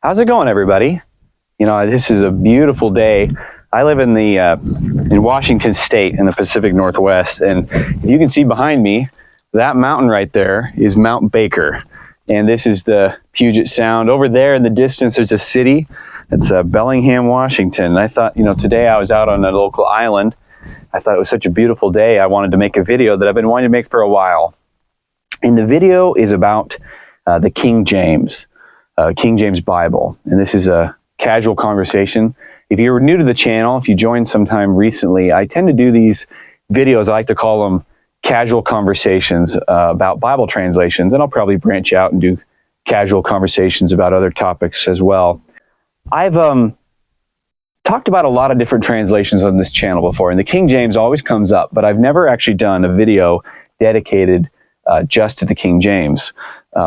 How's it going, everybody? You know, this is a beautiful day. I live in in Washington State in the Pacific Northwest, and if you can see behind me, that mountain right there is Mount Baker, and this is the Puget Sound. Over there in the distance, there's a city. It's Bellingham, Washington. And I thought, you know, today I was out on a local island. I thought it was such a beautiful day. I wanted to make a video that I've been wanting to make for a while. And the video is about the King James Bible. And this is a casual conversation. If you're new to the channel, if you joined sometime recently, I tend to do these videos. I like to call them casual conversations about Bible translations. And I'll probably branch out and do casual conversations about other topics as well. I've talked about a lot of different translations on this channel before, and the King James always comes up, but I've never actually done a video dedicated just to the King James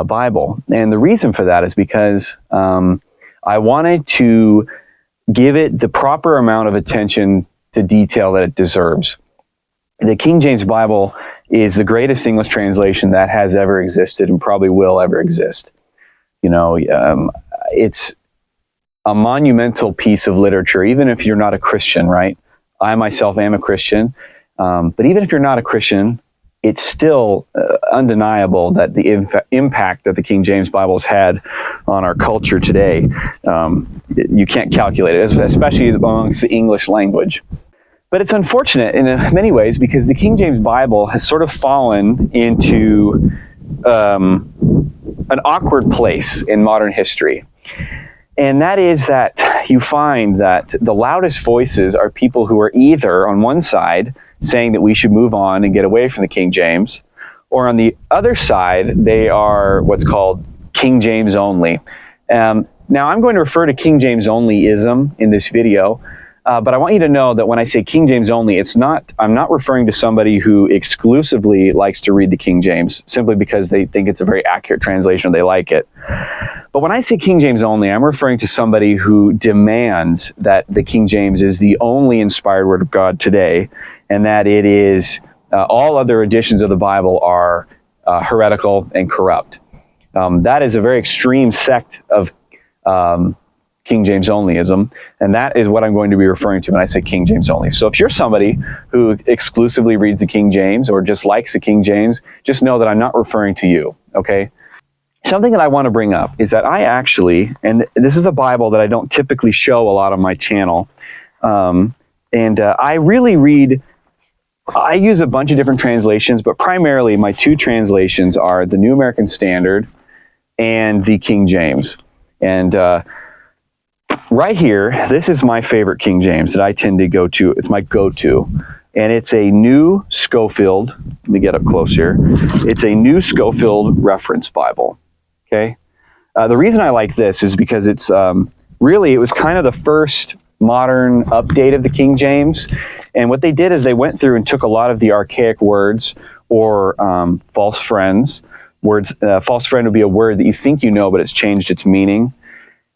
Bible. And the reason for that is because I wanted to give it the proper amount of attention to detail that it deserves. The King James Bible is the greatest English translation that has ever existed and probably will ever exist. You know, it's a monumental piece of literature, even if you're not a Christian, right? I myself am a Christian, but even if you're not a Christian, it's still undeniable that the impact that the King James Bible has had on our culture today, you can't calculate it, especially amongst the English language. But it's unfortunate in many ways because the King James Bible has sort of fallen into an awkward place in modern history. And that is that you find that the loudest voices are people who are either on one side saying that we should move on and get away from the King James, or on the other side, they are what's called King James only. Now, I'm going to refer to King James onlyism in this video, but I want you to know that when I say King James only, I'm not referring to somebody who exclusively likes to read the King James simply because they think it's a very accurate translation or they like it. But when I say King James only, I'm referring to somebody who demands that the King James is the only inspired word of God today, and that it is all other editions of the Bible are heretical and corrupt. That is a very extreme sect of King James onlyism, and that is what I'm going to be referring to when I say King James only. So if you're somebody who exclusively reads the King James or just likes the King James, just know that I'm not referring to you, okay? Something that I want to bring up is that I actually, and this is a Bible that I don't typically show a lot on my channel, I use a bunch of different translations, but primarily my two translations are the New American Standard and the King James. And right here, this is my favorite King James that I tend to go to. It's my go-to. And it's a New Scofield. Let me get up close here. It's a New Scofield Reference Bible. Okay. The reason I like this is because it's really, it was kind of the first modern update of the King James. And what they did is they went through and took a lot of the archaic words or false friends. False friend would be a word that you think you know, but it's changed its meaning.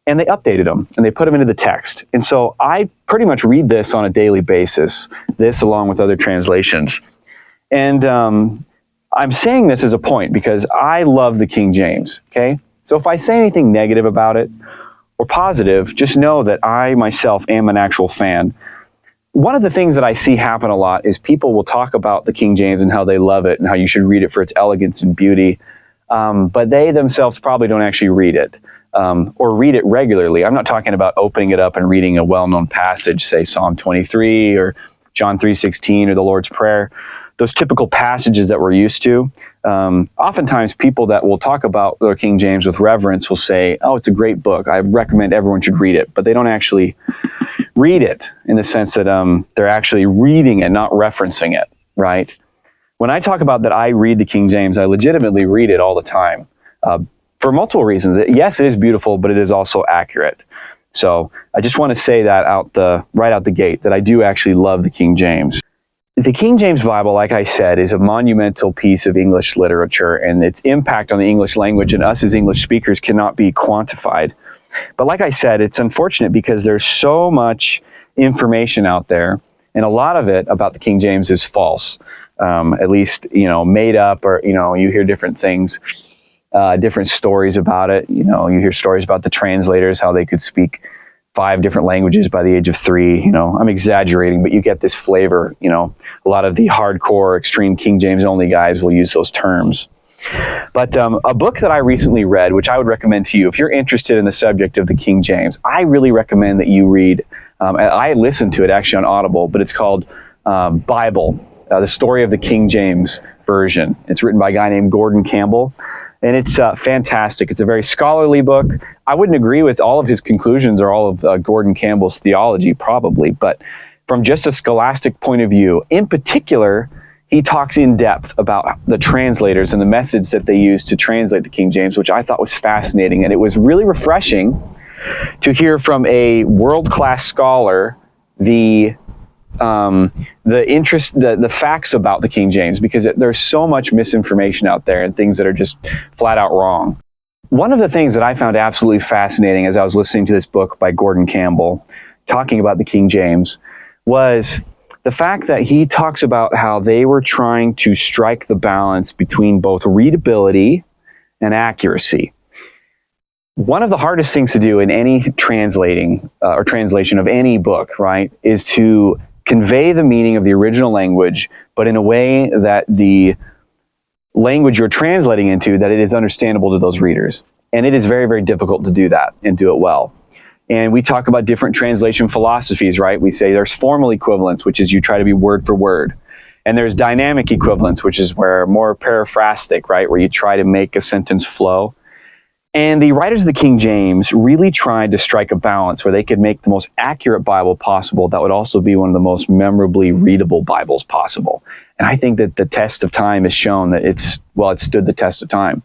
And they updated them and they put them into the text. And so I pretty much read this on a daily basis, this along with other translations. And I'm saying this as a point because I love the King James, okay? So if I say anything negative about it or positive, just know that I myself am an actual fan. One of the things that I see happen a lot is people will talk about the King James and how they love it and how you should read it for its elegance and beauty, but they themselves probably don't actually read it. Or read it regularly. I'm not talking about opening it up and reading a well-known passage, say Psalm 23 or John 3:16 or the Lord's Prayer. Those typical passages that we're used to. Oftentimes people that will talk about their King James with reverence will say, oh, it's a great book. I recommend everyone should read it. But they don't actually read it in the sense that they're actually reading it, not referencing it, right? When I talk about that I read the King James, I legitimately read it all the time. For multiple reasons. Yes, it is beautiful, but it is also accurate. So I just want to say that right out the gate, that I do actually love the King James. The King James Bible, like I said, is a monumental piece of English literature, and its impact on the English language and us as English speakers cannot be quantified. But like I said, it's unfortunate because there's so much information out there, and a lot of it about the King James is false. At least, made up, or, you hear different things. different stories about it. You know, you hear stories about the translators, how they could speak 5 different languages by the age of 3. You know, I'm exaggerating, but you get this flavor. You know, a lot of the hardcore, extreme King James only guys will use those terms. But a book that I recently read, which I would recommend to you, if you're interested in the subject of the King James, I really recommend that you read, I listened to it actually on Audible, but it's called Bible, the Story of the King James Version. It's written by a guy named Gordon Campbell, and it's fantastic. It's a very scholarly book. I wouldn't agree with all of his conclusions or all of Gordon Campbell's theology, probably, but from just a scholastic point of view, in particular, he talks in depth about the translators and the methods that they use to translate the King James, which I thought was fascinating. And it was really refreshing to hear from a world-class scholar the facts about the King James, because there's so much misinformation out there and things that are just flat out wrong. One of the things that I found absolutely fascinating as I was listening to this book by Gordon Campbell talking about the King James was the fact that he talks about how they were trying to strike the balance between both readability and accuracy. One of the hardest things to do in any translating or translation of any book, right, is to convey the meaning of the original language, but in a way that the language you're translating into, that it is understandable to those readers. And it is very, very difficult to do that and do it well. And we talk about different translation philosophies, right? We say there's formal equivalence, which is you try to be word for word. And there's dynamic equivalence, which is where more paraphrastic, right? Where you try to make a sentence flow. And the writers of the King James really tried to strike a balance where they could make the most accurate Bible possible that would also be one of the most memorably readable Bibles possible. And I think that the test of time has shown that it stood the test of time.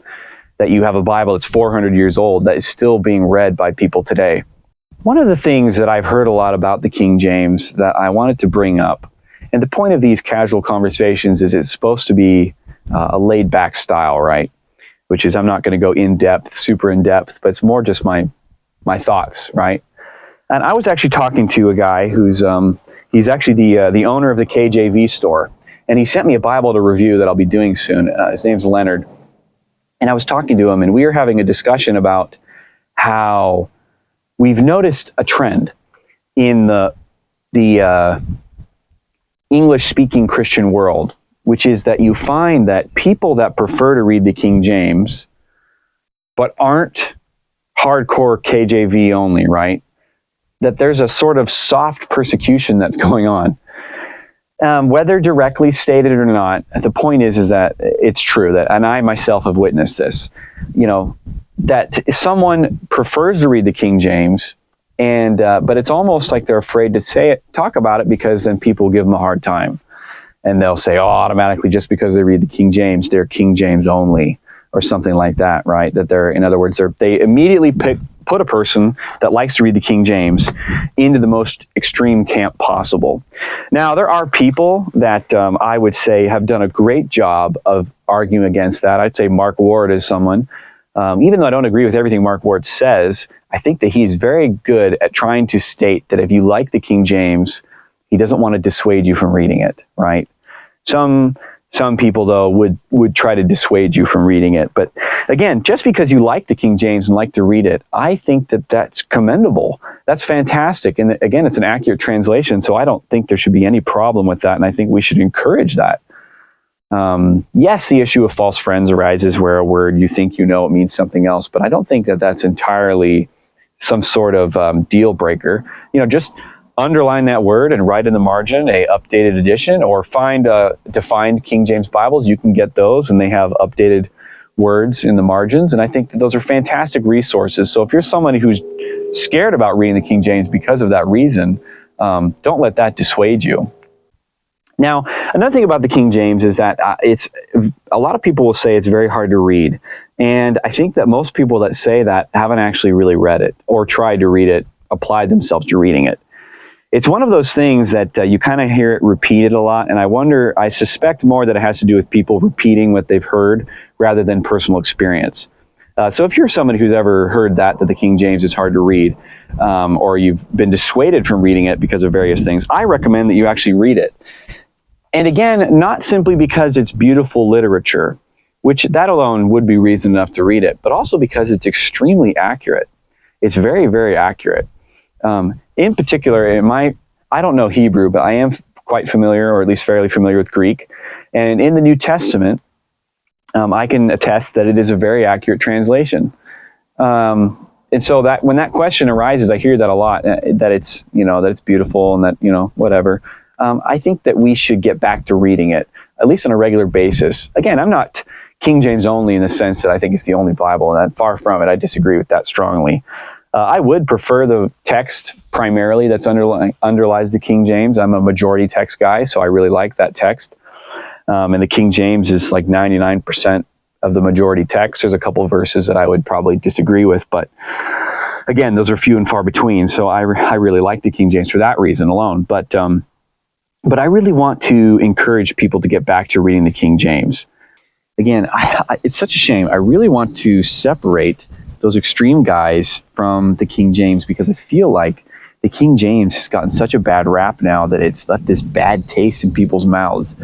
That you have a Bible that's 400 years old that is still being read by people today. One of the things that I've heard a lot about the King James that I wanted to bring up, and the point of these casual conversations is it's supposed to be a laid-back style, right? Which is, I'm not going to go in-depth, super in-depth, but it's more just my thoughts, right? And I was actually talking to a guy who's, he's actually the owner of the KJV store, and he sent me a Bible to review that I'll be doing soon. His name's Leonard. And I was talking to him, and we were having a discussion about how we've noticed a trend in the English-speaking Christian world, which is that you find that people that prefer to read the King James, but aren't hardcore KJV only, right? That there's a sort of soft persecution that's going on. Whether directly stated or not, the point is that it's true, that, and I myself have witnessed this, you know, that someone prefers to read the King James, and but it's almost like they're afraid to talk about it, because then people give them a hard time. And they'll say, oh, automatically, just because they read the King James, they're King James only, or something like that, right? That they're, in other words, they immediately put a person that likes to read the King James into the most extreme camp possible. Now, there are people that I would say have done a great job of arguing against that. I'd say Mark Ward is someone, even though I don't agree with everything Mark Ward says, I think that he's very good at trying to state that if you like the King James, he doesn't want to dissuade you from reading it, right? Some people, though, would try to dissuade you from reading it. But again, just because you like the King James and like to read it, I think that that's commendable. That's fantastic. And again, it's an accurate translation, so I don't think there should be any problem with that, and I think we should encourage that. Yes, the issue of false friends arises where a word you think you know it means something else, but I don't think that that's entirely some sort of deal breaker. You know, just underline that word and write in the margin a updated edition, or find defined King James Bibles. You can get those, and they have updated words in the margins, and I think that those are fantastic resources. So if you're somebody who's scared about reading the King James because of that reason, don't let that dissuade you. Now, another thing about the King James is that a lot of people will say it's very hard to read, and I think that most people that say that haven't actually really read it or tried to read it, applied themselves to reading it. It's one of those things that you kind of hear it repeated a lot, and I suspect more that it has to do with people repeating what they've heard rather than personal experience. So if you're somebody who's ever heard that the King James is hard to read, or you've been dissuaded from reading it because of various things, I recommend that you actually read it. And again, not simply because it's beautiful literature, which that alone would be reason enough to read it, but also because it's extremely accurate. It's very, very accurate. In particular, I don't know Hebrew, but I am quite familiar, or at least fairly familiar with Greek. And in the New Testament, I can attest that it is a very accurate translation. And so that when that question arises, I hear that a lot, that it's, that it's beautiful and that, whatever. I think that we should get back to reading it, at least on a regular basis. Again, I'm not King James only in the sense that I think it's the only Bible, and far from it. I disagree with that strongly. I would prefer the text primarily that's underlies the King James. I'm a majority text guy, so I really like that text. And the King James is like 99% of the majority text. There's a couple of verses that I would probably disagree with, but again, those are few and far between. So I really like the King James for that reason alone. But I really want to encourage people to get back to reading the King James. Again, it's such a shame. I really want to separate those extreme guys from the King James, because I feel like the King James has gotten such a bad rap now that it's left this bad taste in people's mouths.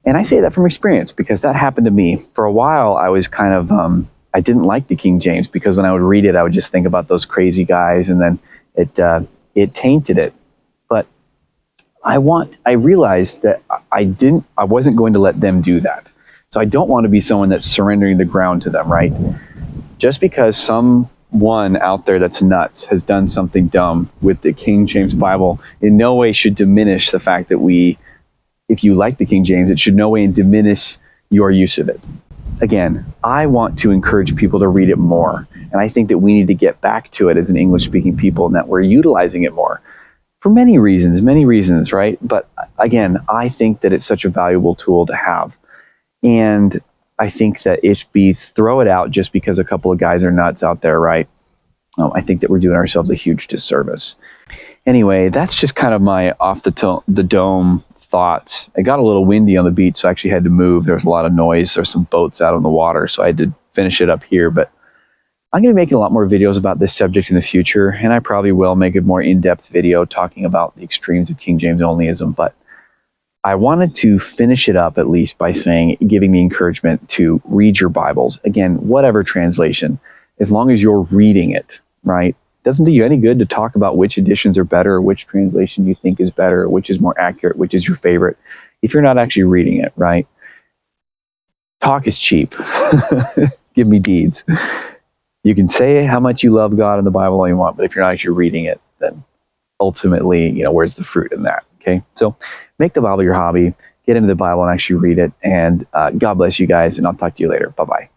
And I say that from experience, because that happened to me. For a while, I was kind of, I didn't like the King James, because when I would read it, I would just think about those crazy guys, and then it tainted it. But I realized that I wasn't going to let them do that. So I don't want to be someone that's surrendering the ground to them, right? Just because someone out there that's nuts has done something dumb with the King James Bible, in no way should diminish the fact that if you like the King James, it should no way diminish your use of it. Again, I want to encourage people to read it more. And I think that we need to get back to it as an English-speaking people, and that we're utilizing it more. For many reasons, right? But again, I think that it's such a valuable tool to have. And I think that throw it out just because a couple of guys are nuts out there, right? I think that we're doing ourselves a huge disservice. Anyway, that's just kind of my off the dome thoughts. It got a little windy on the beach, so I actually had to move. There was a lot of noise. There were some boats out on the water, so I had to finish it up here. But I'm going to be making a lot more videos about this subject in the future, and I probably will make a more in-depth video talking about the extremes of King James onlyism. But I wanted to finish it up at least by giving the encouragement to read your Bibles. Again, whatever translation, as long as you're reading it, right? It doesn't do you any good to talk about which editions are better, or which translation you think is better, or which is more accurate, which is your favorite, if you're not actually reading it, right? Talk is cheap. Give me deeds. You can say how much you love God in the Bible all you want, but if you're not actually reading it, then ultimately, where's the fruit in that? Okay, so make the Bible your hobby, get into the Bible and actually read it, and God bless you guys, and I'll talk to you later. Bye-bye.